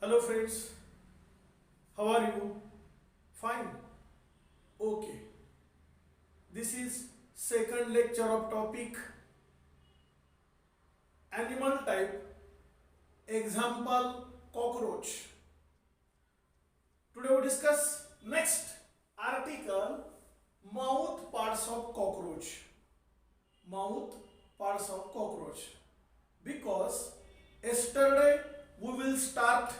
Hello friends, how are you? Fine. Okay. This is second lecture of topic animal type, example cockroach. Today we discuss next article, mouth parts of cockroach. Mouth parts of cockroach. Because yesterday we will start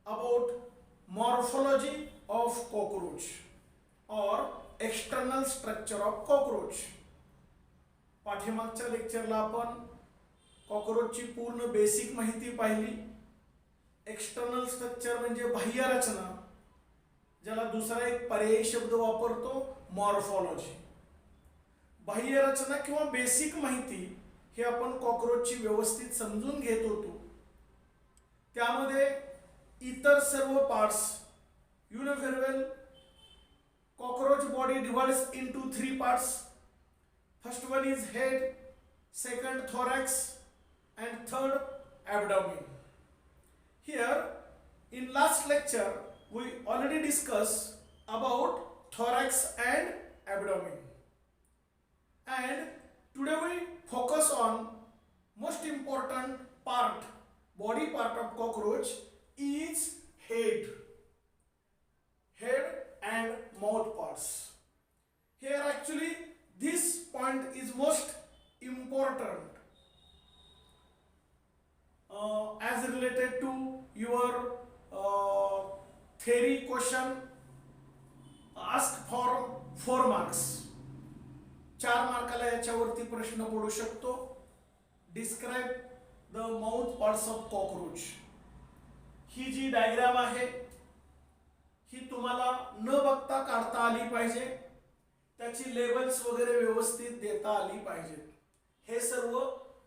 about morphology of cockroach or external structure of cockroach. पाठीमागच्या लेक्चरला आपण कॉकरोचची पूर्ण basic माहिती पाहिली. External structure म्हणजे बाह्य रचना, ज्याला दुसरा एक पर्यायी शब्द वापरतो मॉर्फोलॉजी. बाह्य रचना किंवा बेसिक माहिती हे आपण कॉकरोचची व्यवस्थित समजून घेत होतो. त्यामध्ये इतर सर्व parts, you know very well, cockroach body divides into three parts. First one is head, second thorax, and third abdomen. Here in last lecture we already discussed about thorax and abdomen, and today we focus on most important part, body part of cockroach is head and mouth parts. Here actually this point is most important as related to your theory question asked for 4 marks. 4 मार्काला याच्यावरती प्रश्न पडू शकतो. Describe the mouth parts of cockroach. ही जी diagram आहे ही तुम्हाला न बघता काढता आली पाहिजे. त्याची लेबल्स वगैरे व्यवस्थित देता आली पाहिजेत. हे सर्व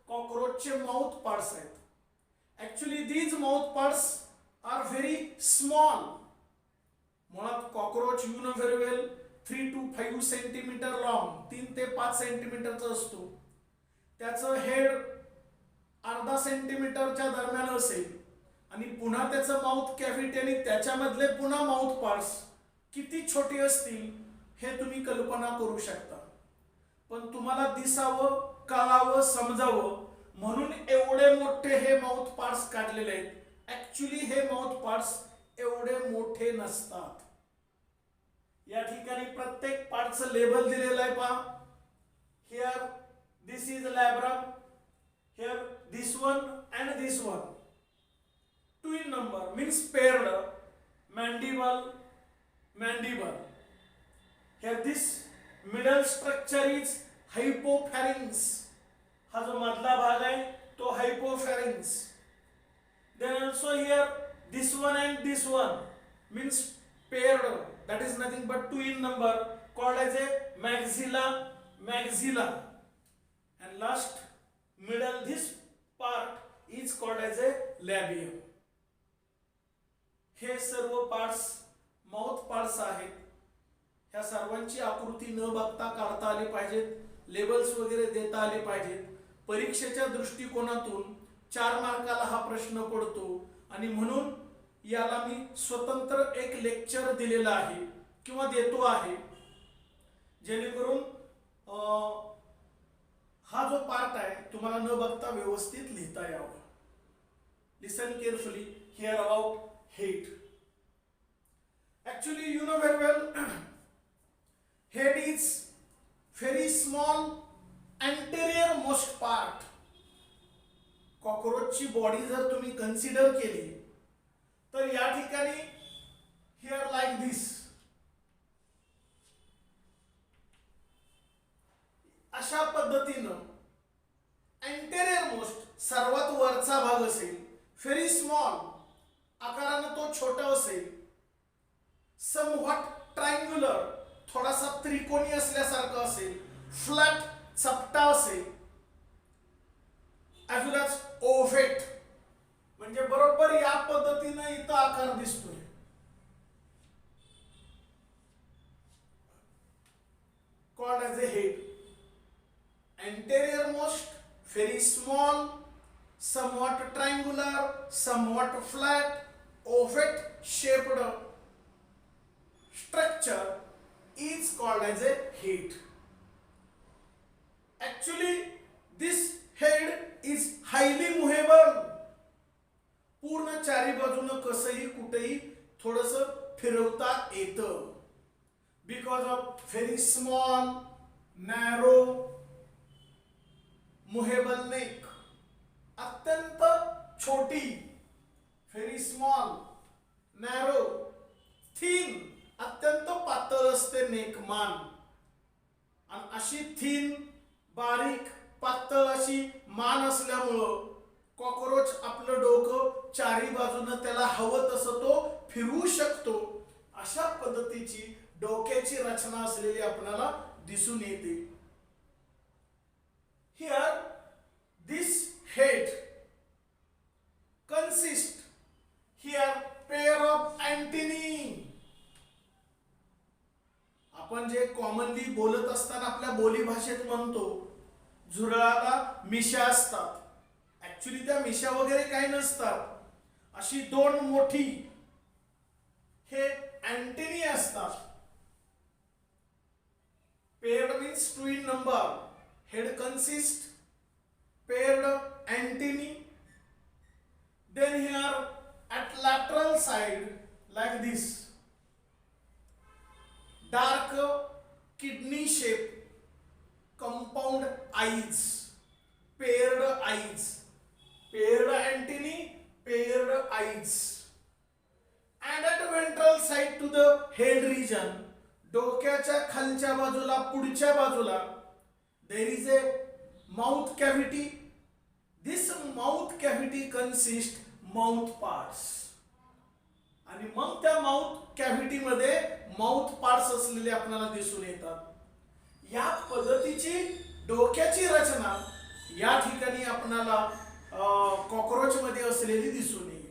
कॉकरोचचे माउथ पार्ट्स आहेत. Actually these mouth parts are very small. मुळात cockroach you know very well 3 to 5 centimetre long, 3 ते 5 सेंटीमीटरचा असतो. त्याचं हेड अर्धा सेंटीमीटरच्या दरम्यान असेल आणि पुन्हा त्याचं माउथ कॅव्हिटी आणि त्याच्यामधले पुन्हा माउथ पार्ट्स किती छोटे असतील हे तुम्ही कल्पना करू शकता. पण तुम्हाला दिसावं, कळावं, समजावं म्हणून एवढे मोठे हे माउथ पार्ट्स काढलेले आहेत. ऍक्च्युली हे माउथ पार्ट्स एवढे मोठे नसतात. या ठिकाणी प्रत्येक पार्टचं लेबल दिलेलं आहे पहा. Here this is labrum, here this one and this one. Twin number means paired. Mandible. Here this middle structure is hypopharynx. हा जो मधला भाग आहे तो hypopharynx. Then also here this one and this one means paired. That is nothing but twin number called as a maxilla. And last middle this part is called as a labium. हे सर्व parts mouth parts आहेत. ह्या सर्वांची आकृती न बघता काढता आली पाहिजेत. लेबल्स वगैरे देता आले पाहिजेत. परीक्षेच्या दृष्टिकोनातून 4 मार्काला हा प्रश्न पडतो आणि म्हणून याला मी स्वतंत्र एक लेक्चर दिलेला आहे किंवा देतो आहे, जेणेकरून हा जो पार्ट आहे तुम्हाला न बघता व्यवस्थित लिहिता यावं. Listen carefully here about head. Actually you know very well head is very small anterior most part. कॉकरोचची बॉडी जर तुम्ही कन्सिडर केली तर या ठिकाणी हियर लाईक दिस अशा पद्धतीनं अँटेरियर मोस्ट सर्वात वरचा भाग असेल. व्हेरी स्मॉल आकारानं तो छोटा असेल. समव्हॉट ट्रायंग्युलर थोडासा त्रिकोणी असल्यासारखं असेल. फ्लॅट चपटा असेल. ॲज वेल ॲज ओव्हेट म्हणजे बरोबर या पद्धतीनं इथं आकार दिसतोय. Called as A head. anterior most, very small, somewhat triangular, somewhat flat, oval shaped structure is called as a head. Actually this head is highly movable. पूर्ण चारी बाजूने कसंही कुठेही थोडस फिरवता येतं. Because of very small, narrow, movable neck. अत्यंत छोटी, very small, narrow, thin, अत्यंत पातळ असते नेक मान. आणि अशी थिन, बारीक, पातळ अशी मान असल्यामुळं कॉकरोच आपलं डोकं चारी बाजूने त्याला हवं तसं तो फिरवू शकतो. अशा पद्धतीची डोक्याची रचना असलेली आपल्याला दिसून येते. Here this head consists here pair of antennae. आपण जे कॉमनली बोलत असताना आपल्या बोली भाषेत म्हणतो झुरळाला मिशा असतात. ऍक्च्युली त्या मिशा वगैरे काही नसतात. अशी दोन मोठी हे अँटेनी असतात. Paired means two in number. Head consists paired antennae. Then here at lateral side like this, dark kidney shape compound eyes, paired eyes, paired antennae, paired eyes. And at the ventral side to the head region, डोक्याच्या खालच्या बाजूला पुढच्या बाजूला there is a mouth cavity. This mouth cavity consists mouth parts. आणि मग त्या mouth cavity मध्ये mouth parts असलेले आपल्याला दिसून येतात. या पद्धतीची डोक्याची रचना या ठिकाणी आपल्याला कॉकरोच मध्ये असलेली दिसून येईल.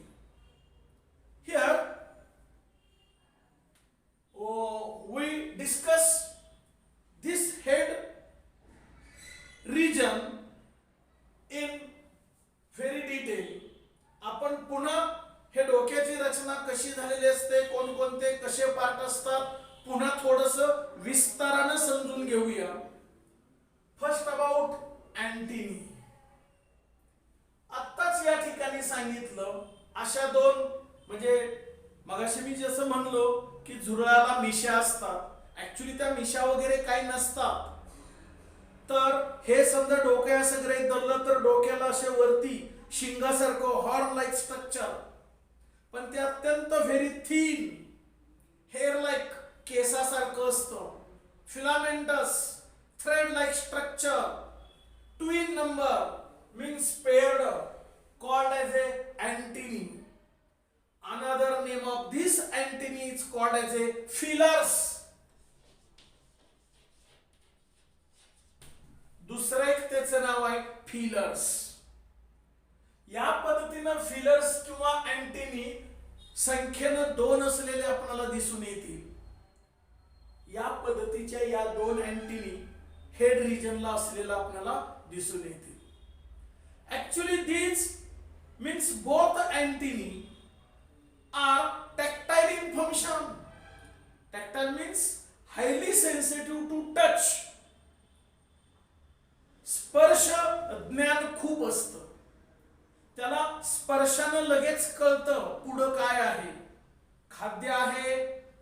Here we discuss this head region in very detail. आपण पुन्हा हे डोक्याची रचना कशी झालेली असते, कोणकोणते कसे पार्ट असतात, पुन्हा थोडस विस्ताराने समजून घेऊया. First about antennae. आत्ताच या ठिकाणी सांगितलं अशा दोन म्हणजे मगाशी मी जसं म्हणलो की झुरळाला मिशा असतात. ऍक्च्युली त्या मिशा वगैरे काही नसतात. तर हे समजा डोक्या असं गृहीत धरलं तर डोक्याला असे वरती शिंगासारखं हॉर्न लाईक स्ट्रक्चर, पण ते अत्यंत व्हेरी थिन हेअर लाईक केसासारखं असतं. Filamentous thread like structure. Two in number means paired called as a antennae. Another name of this antennae is called as a feelers. दुसरं एक त्याचं नाव आहे feelers. या पद्धतीने feelers किंवा अँटेनी संख्येनं दोन असलेले आपल्याला दिसून येतील. या पद्धतीच्या या दोन अँटेनी हेड रिजनला असलेला आपल्याला दिसून येतील. Actually these means both antennae are tactile in function. Tactile means highly sensitive to touch. स्पर्श ज्ञान खूप असतं. त्याला स्पर्शानं लगेच कळतं पुढं काय आहे, खाद्य आहे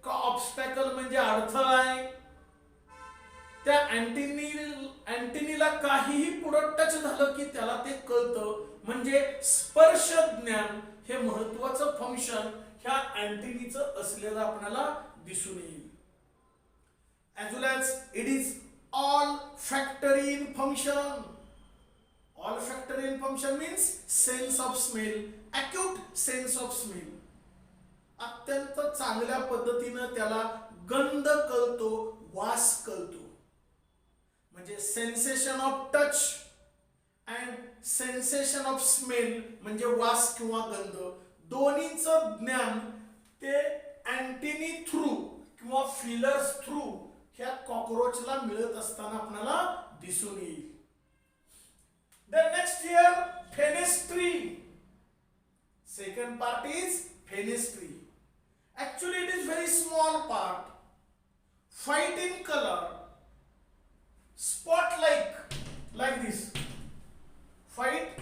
का ऑब्स्टॅकल म्हणजे अडथळा आहे. त्या अँटेनीला काहीही पुढं टच झालं की त्याला ते कळतं. म्हणजे स्पर्श ज्ञान हे महत्त्वाचं फंक्शन ह्या अँटेनीचं असलेलं आपल्याला दिसून येईल. as well as it is olfactory in function. Olfactory in function means sense of smell, acute sense of smell. अत्यंत चांगल्या पद्धतीने त्याला गंध कळतो, वास कळतो. म्हणजे sensation of touch and sensation of smell म्हणजे वास किंवा गंध, दोन्हीचं ज्ञान ते अँटेनी थ्रू किंवा फिलर्स थ्रू ह्या कॉकरोचला मिळत असताना आपल्याला दिसून येईल. Then next here, fenestrine. Second part is Fenestrine. Actually, it is very small part. White in color, spot like this. White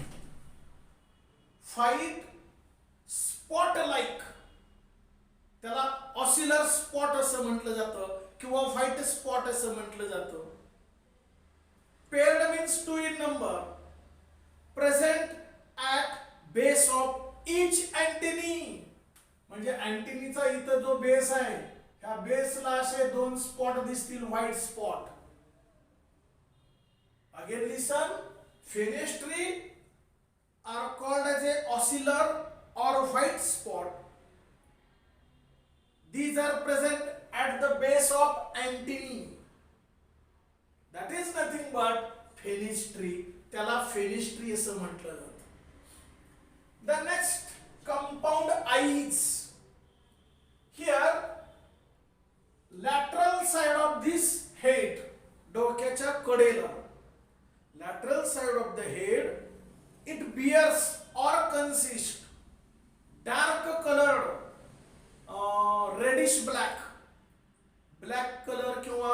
spot like, त्याला ऑसिलर स्पॉट असं म्हटलं जातं किंवा व्हाईट स्पॉट असं म्हटलं जातं. Paired means 2 in number, present at base of each antennae. म्हणजे अँटेनीचा इथं जो बेस आहे, ह्या बेसला असे 2 स्पॉट दिसतील, white spot. Again listen, fenestrae are called as a oscillar or white spot. These are present at the base of antennae. That is nothing but fenestrine. त्याला fenestrae असं म्हटलं जातं. The next, compound eyes. Here, lateral side of this head, डोक्याच्या कडेला, lateral side of the head, it bears or consists dark colored reddish black color किंवा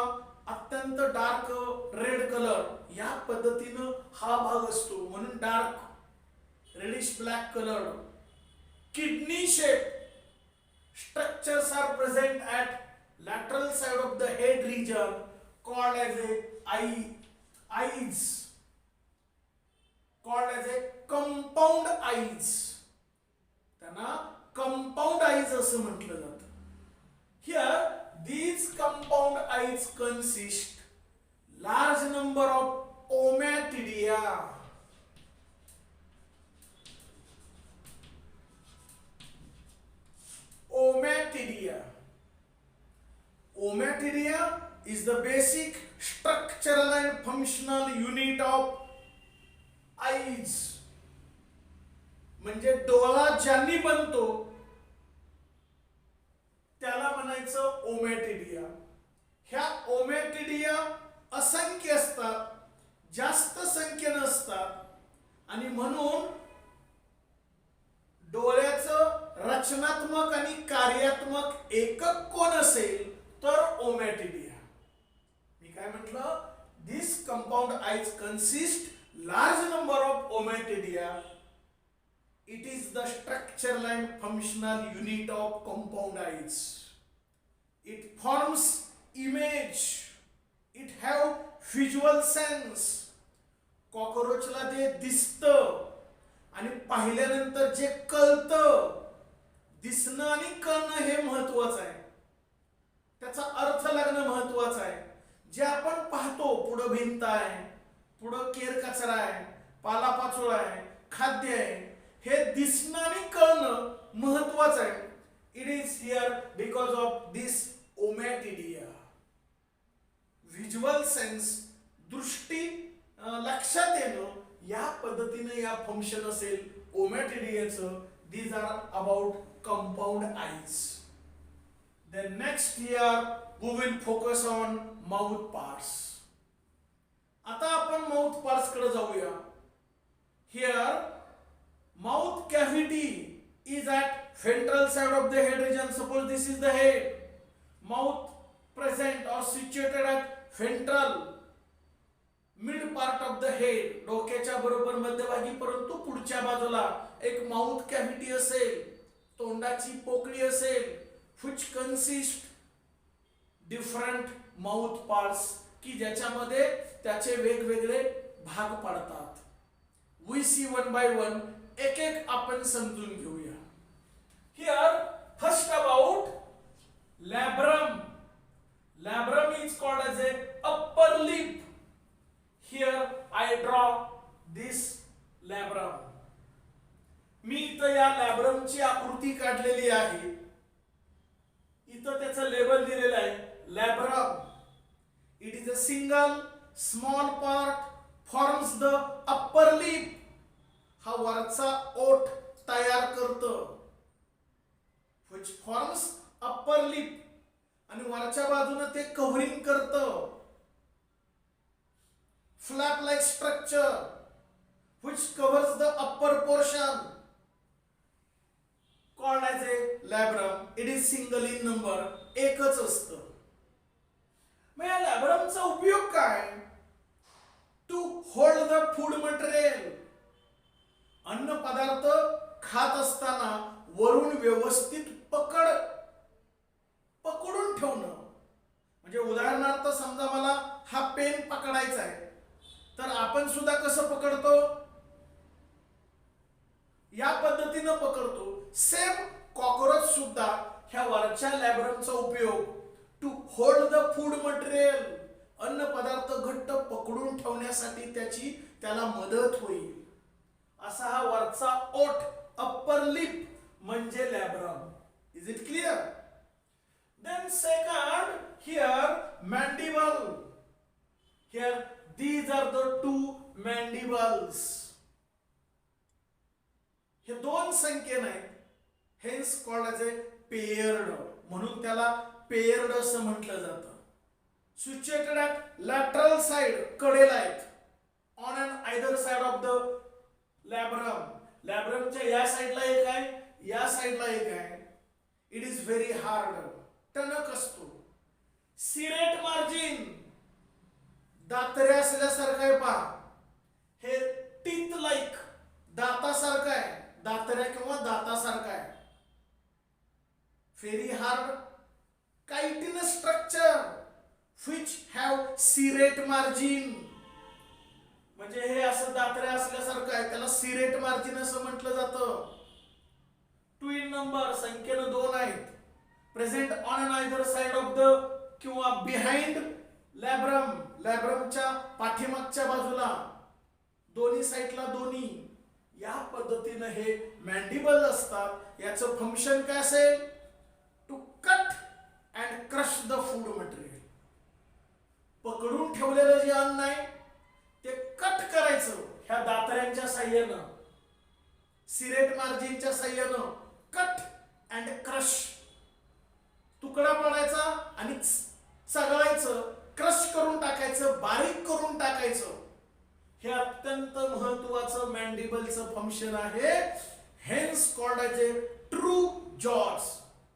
अत्यंत dark red colour, या पद्धतीनं हा भाग असतो, म्हणून dark reddish black colour. Kidney shape structures are present at lateral side of the head region called as eyes, called as a compound eyes. त्यांना compound eyes असं म्हटलं जातं. Here these compound eyes consist large number of ommatidia. Ommatidia is the basic structural and functional unit of eyes. म्हणजे डोळा ज्यांनी बनतो त्याला म्हणायचं ओमॅटिडिया. ह्या ओमॅटिडिया असंख्य असतात, जास्त संख्य नसतात, आणि म्हणून डोळ्याचं रचनात्मक आणि कार्यात्मक एकक कोण असेल तर ओमॅटिडिया. मी काय म्हटलं, this compound eyes consist large number of ommatidia. It is the structural and functional unit of compound eyes. It forms image. It have visual sense. कॉकरोचला जे दिसतं आणि पाहिल्यानंतर जे कळतं, दिसणं आणि कळणं हे महत्वाचं आहे, त्याचा अर्थ लागणं महत्वाचं आहे. जे आपण पाहतो, पुढं भिंत आहे, पुढं केर कचरा आहे, पालापाचोळा आहे, खाद्य आहे, हे दिसणं आणि कळणं महत्वाचं आहे. It is here because of this ommatidia. Visual sense, दृष्टी लक्षात येणं, या पद्धतीने या फंक्शन असेल ओमॅटिडियाचं. These are about compound eyes. Then next here we will focus on mouth parts. आता आपण माउथ पार्ट्स कडे जाऊया. Here mouth cavity is at ventral side of the head region. Suppose this is the head. Mouth present or situated at ventral mid part of the head. डोक्याच्या बरोबर मध्यभागी, परंतु पुढच्या बाजूला एक माउथ कॅव्हिटी असेल, तोंडाची पोकळी असेल, which consist different mouth parts, की ज्याच्यामध्ये त्याचे वेगवेगळे भाग पडतात. we see one by one, एक एक आपण समजून घेऊया. here first about labrum. Labrum is called as a upper lip. here I draw this labrum. मी इथं या लॅब्रमची आकृती काढलेली आहे. इथं त्याचं लेबल दिलेलं आहे labrum. It is a single small part, forms the upper lip. हा वरचा ओठ तयार करतं, which forms upper lip, आणि वरच्या बाजूने ते कव्हरिंग करतं. flap like structure which covers the upper portion. Called as a labrum. It is single in number, एकच असतं. मग या लॅब्रमचा उपयोग काय? To hold the food material. अन्न पदार्थ खात असताना वरून व्यवस्थित पकडून ठेवणं. म्हणजे उदाहरणार्थ समजा मला हा पेन पकडायचा आहे, तर आपण सुद्धा कसं पकडतो? या पद्धतीनं पकडतो. सेम कॉकरोच सुद्धा ह्या वरच्या लॅब्रमचा उपयोग to hold the food material, अन्न पदार्थ घट्ट पकडून ठेवण्यासाठी त्याला मदत होईल. असा हा वरचा ओठ, अप्पर लिप म्हणजे labrum. Is it clear? Then second, here mandible. Here these are the two mandibles. हे दोन संख्येन आहेत. हेन्स कॉल्ड ॲज ए पेयर्ड. म्हणून त्याला पेयर्ड असं म्हटलं जातं. सिच्युएटेड ॲट लॅटरल साइड, कडेला आहेत. On and either side of the labrum. लॅब्रमच्या या साइडला एक आहे, या साइडला एक आहे. इट इज व्हेरी हार्ड, टणक असतो. सिरेट मार्जिन, दातरे असल्यासारखं आहे पहा. हे टीथ लाईक, दातासारखं आहे, दातऱ्या किंवा दातासारखं आहे. Very hard, chitinous structure which have serrate margin. म्हणजे हे असं दातऱ्या असल्यासारखं आहे, त्याला सिरेट मार्जिन असं म्हटलं जातं. टू इन नंबर, संख्येनं दोन आहेत. Present on and either side of the किंवा बिहाइंड लॅब्रम, लॅब्रमच्या पाठीमागच्या बाजूला, दोन्ही साइडला दोन्ही. या पद्धतीनं हे मॅन्डिबल असतात. याचं फंक्शन काय असेल? To cut and crush the food material. पकडून ठेवलेलं जे अन्न आहे ते कट करायचं ह्या दातऱ्यांच्या साह्यानं, सिरेट मार्जिनच्या साह्यानं. कट अँड क्रश, तुकडा पाडायचा आणि चघळायचं, क्रश करून टाकायचं, बारीक करून टाकायचं. हे अत्यंत महत्वाचं मॅन्डिबलचं फंक्शन आहे. हेन्स कॉल्ड ॲज ए ट्रू जॉज,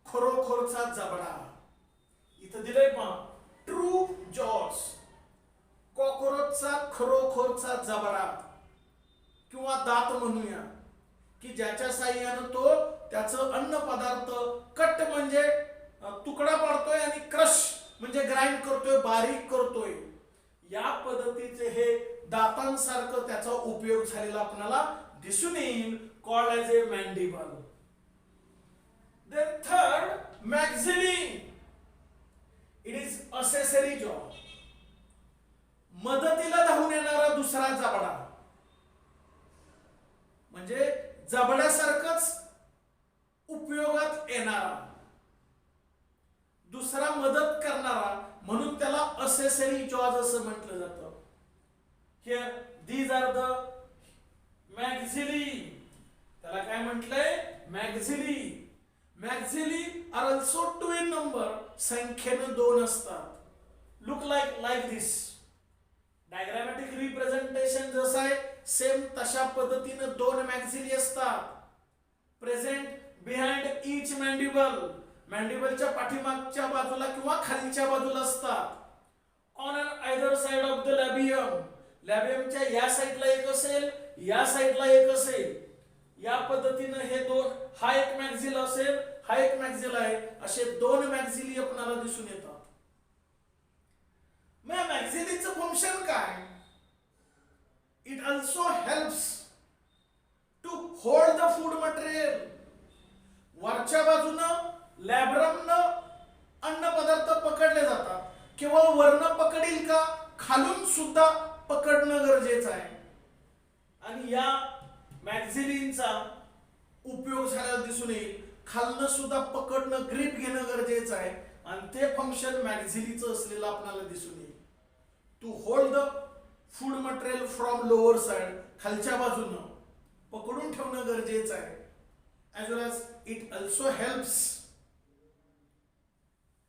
खरोखरचा जबडा. इथं दिलंय पहा, ट्रू जॉज, कॉकरोचचा खरोखरचा जबडा किंवा दात म्हणूया, की ज्याच्या साह्यानं तो त्याचं अन्न पदार्थ कट म्हणजे तुकडा पाडतोय आणि क्रश म्हणजे ग्राइंड करतोय, बारीक करतोय. या पद्धतीचे हे दातांसारखं त्याचा उपयोग झालेला आपल्याला दिसून येईल. Called as a mandible. Then third, maxillae. It is accessory jaw, मदतीला धावून येणारा दुसरा जबडा. म्हणजे जबड्यासारखंच उपयोगात येणारा, दुसरा मदत करणारा, म्हणून त्याला असेसरी जॉज असं म्हटलं जातं. Here these are the maxillae. त्याला काय म्हटलंय? Maxillae. Maxillae are also two in number, संख्येनं दोन असतात. Look like this. Diagrammatic representation जसं आहे सेम तशा पद्धतीनं दोन मॅक्झिली असतात. प्रेझेंट बिहाइंड ईच मॅन्डिबल, मॅन्डिबलच्या पाठीमागच्या बाजूला किंवा खालच्या बाजूला असतात. On and either side of the labium, लॅबियमच्या या साइडला एक असेल, या साइडला एक असेल. या पद्धतीनं हे दोन, हा एक मॅक्झिल असेल, हा एक मॅक्झिल आहे, असे दोन मॅक्झिली आपल्याला दिसून येतात. मग मॅक्झिलीचं फंक्शन काय? It also helps to hold the food material. वरच्या बाजूनं लॅब्रमनं अन्न पदार्थ पकडले जातात. केवळ वरनं पकडील का, खालून सुद्धा पकडणं गरजेचं आहे. आणि या मॅक्झिलींचा उपयोग झालेला दिसून येईल. खालनं सुद्धा पकडणं, ग्रिप घेणं गरजेचं आहे. आणि ते फंक्शन मॅक्झिलीचं असलेलं आपल्याला दिसून येईल. To hold the food material from lower side, खालच्या बाजूनं पकडून ठेवणं गरजेचं आहे. as well as it also helps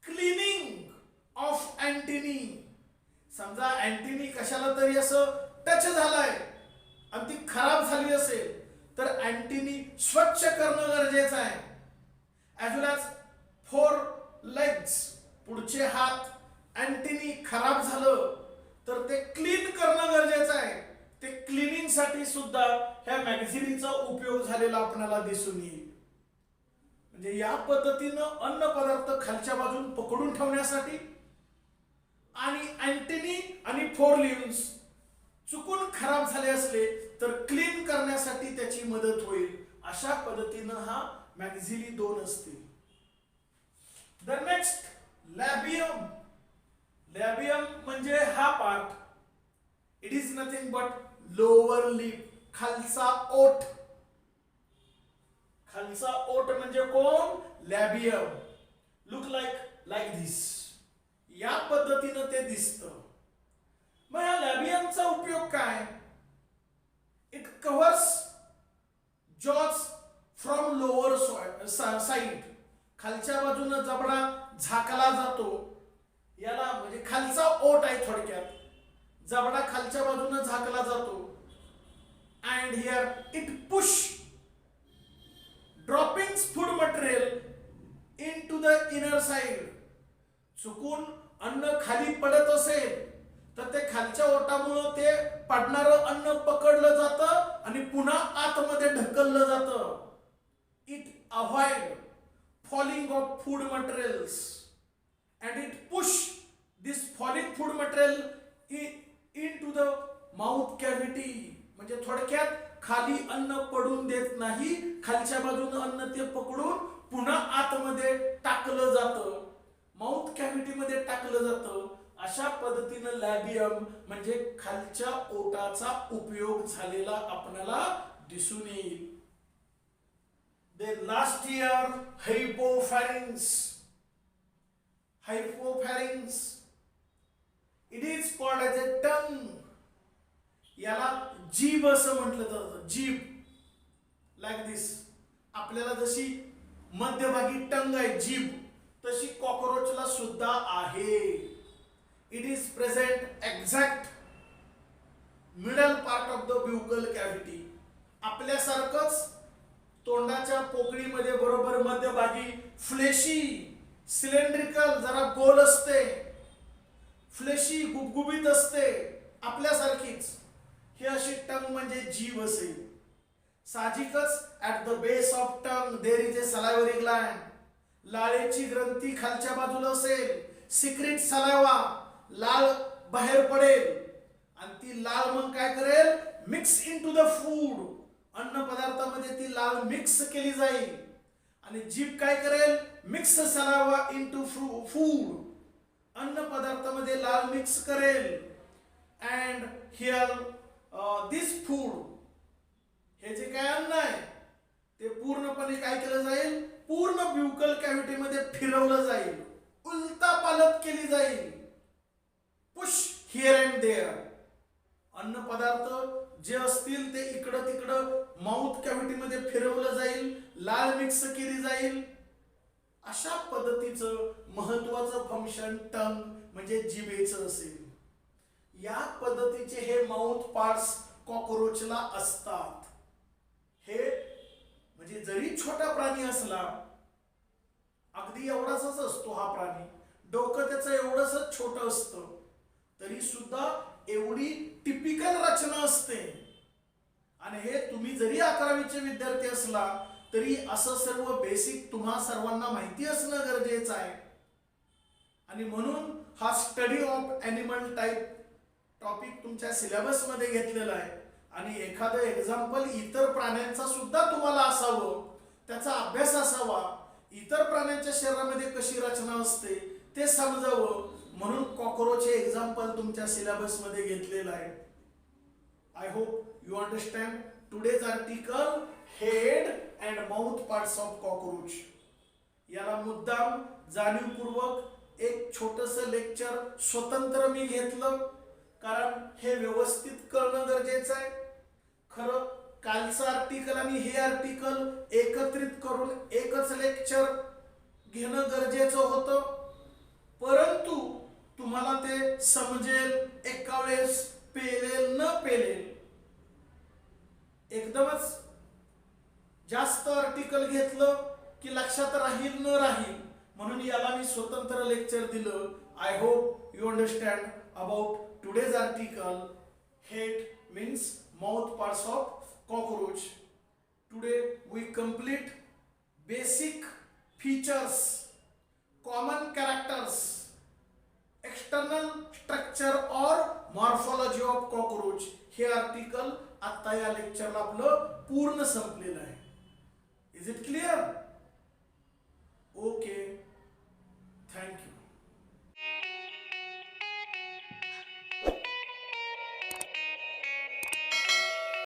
cleaning of antennae. समजा अँटिनी कशाला तरी असं टच झालाय आणि ती खराब झाली असेल तर अँटिनी स्वच्छ करणं गरजेचं आहे. ॲज वेल ॲज फोर लेग्स, पुढचे हात. अँटेनी खराब झालं तर ते क्लीन करणं गरजेचं आहे. ते क्लिनिंगसाठी सुद्धा ह्या मॅक्झिलीचा उपयोग झालेला आपल्याला दिसून येईल. म्हणजे या पद्धतीनं अन्न पदार्थ खालच्या बाजून पकडून ठेवण्यासाठी आणि अँटेनी आणि फोर लिम्स चुकून खराब झाले असले तर क्लीन करण्यासाठी त्याची मदत होईल. अशा पद्धतीनं हा मॅक्झिली 2 असतील. The next लॅबियम. लॅबियम म्हणजे हा part. It is nothing but lower lip, खालचा ओठ. खालचा ओठ म्हणजे कोण? लॅबियम. लुक लाईक दिस. या पद्धतीनं ते दिसतं. मग या लॅबियमचा उपयोग काय? It covers jaws from lower side. खालच्या बाजूने जबडा झाकला जातो. याला म्हणजे खालचा ओठ आहे थोडक्यात. जबडा खालच्या बाजूने झाकला जातो. And here it push droppings food material into the inner side. चुकून अन्न खाली पडत असेल तर ते खालच्या ओठामुळं ते पडणारं अन्न पकडलं जातं आणि पुन्हा आतमध्ये ढकललं जातं. It avoid falling of food materials and it push this falling food material into the mouth cavity. म्हणजे थोडक्यात खाली अन्न पडून देत नाही. खालच्या बाजूने अन्न ते पकडून पुन्हा आतमध्ये टाकलं जातं, माउथ कॅव्हिटी मध्ये टाकलं जातं. अशा पद्धतीनं लॅबियम म्हणजे खालच्या ओठाचा उपयोग झालेला आपल्याला दिसून येईल. Last year hypopharynx. Hypopharynx it is called as a tongue. याला जीभ असं म्हटलं जातं. जीभ लाईक दिस. आपल्याला जशी मध्यभागी टंग आहे जीभ, तशी कॉकरोचला सुद्धा आहे. It is present exact middle part of the buccal cavity. आपल्यासारखंच तोंडाच्या पोकळीमध्ये बरोबर मध्यभागी फ्लेशी, सिलेंड्रिकल, जरा गोल असते. फ्लेशी, गुबगुबीत असते आपल्यासारखीच. ही अशी टंग म्हणजे जीभ असेल. साहजिकच at the base of tongue there is a salivary gland. लाळेची ग्रंथी खालच्या बाजूला असेल. सिक्रेट सलायवा, लाळ बाहेर पडेल आणि ती लाळ मग काय करेल? Mix into the food. अन्न पदार्थामध्ये ती लाळ मिक्स केली जाईल आणि जीभ काय करेल? Mix saliva into food. अन्न पदार्थामध्ये लाळ मिक्स करेल. अँड हिअर दिस फूड, हे जे काय अन्न आहे ते पूर्णपणे काय केलं जाईल? पूर्ण ब्युकल कॅव्हिटी मध्ये फिरवलं जाईल, उलटा पालट केली जाईल. Push here and there. अन्न पदार्थ जे असतील ते इकडं तिकडं माउथ कॅव्हिटी मध्ये फिरवलं जाईल, लाळ मिक्स केली जाईल. अशा पद्धतीचं महत्वाचं फंक्शन टंग म्हणजे जिभेचं असेल. या पद्धतीचे हे माउथ पार्ट्स कॉकरोचला असतात. हे म्हणजे जरी छोटा प्राणी असला, अगदी एवढाच असतो हा प्राणी, डोकं त्याचं एवढंच छोटं असतं, तरी सुद्धा एवढी टिपिकल रचना असते. आणि हे तुम्ही जरी 11वीचे विद्यार्थी असला तरी असं सर्व बेसिक तुम्हा सर्वांना माहिती असणं गरजेचं आहे. आणि म्हणून हा study of animal type topic तुमच्या सिलेबस मध्ये घेतलेला आहे. आणि एखादं एक्झाम्पल इतर प्राण्यांचा सुद्धा तुम्हाला असावं, त्याचा अभ्यास असावा, इतर प्राण्यांच्या शरीरामध्ये कशी रचना असते ते समजावं, म्हणून कॉकरोच हे एक्झाम्पल तुमच्या सिलेबस मध्ये घेतलेलं आहे. I hope you understand today's article head and mouth parts of cockroach. याला मुद्दाम जाणीवपूर्वक एक छोटंसं लेक्चर स्वतंत्र मी घेतलं, कारण हे व्यवस्थित करणं गरजेचं आहे. खरं कालचं आर्टिकल आणि हे आर्टिकल एकत्रित करून एकच लेक्चर घेणं गरजेचं होतं, परंतु तुम्हाला ते समजेल, एका वेळेस पेलेल न पेलेल. एकदमच जास्त आर्टिकल घेतलं की लक्षात लक्षात राहील न राहील म्हणून याला मी स्वतंत्र लेक्चर दिलं. I hope you understand about today's article. Head means mouth parts of cockroach. Today we complete basic features, common characters, external structure or morphology of cockroach. हे आर्टिकल आता या लेक्चरला आपलं पूर्ण संपलेलं आहे.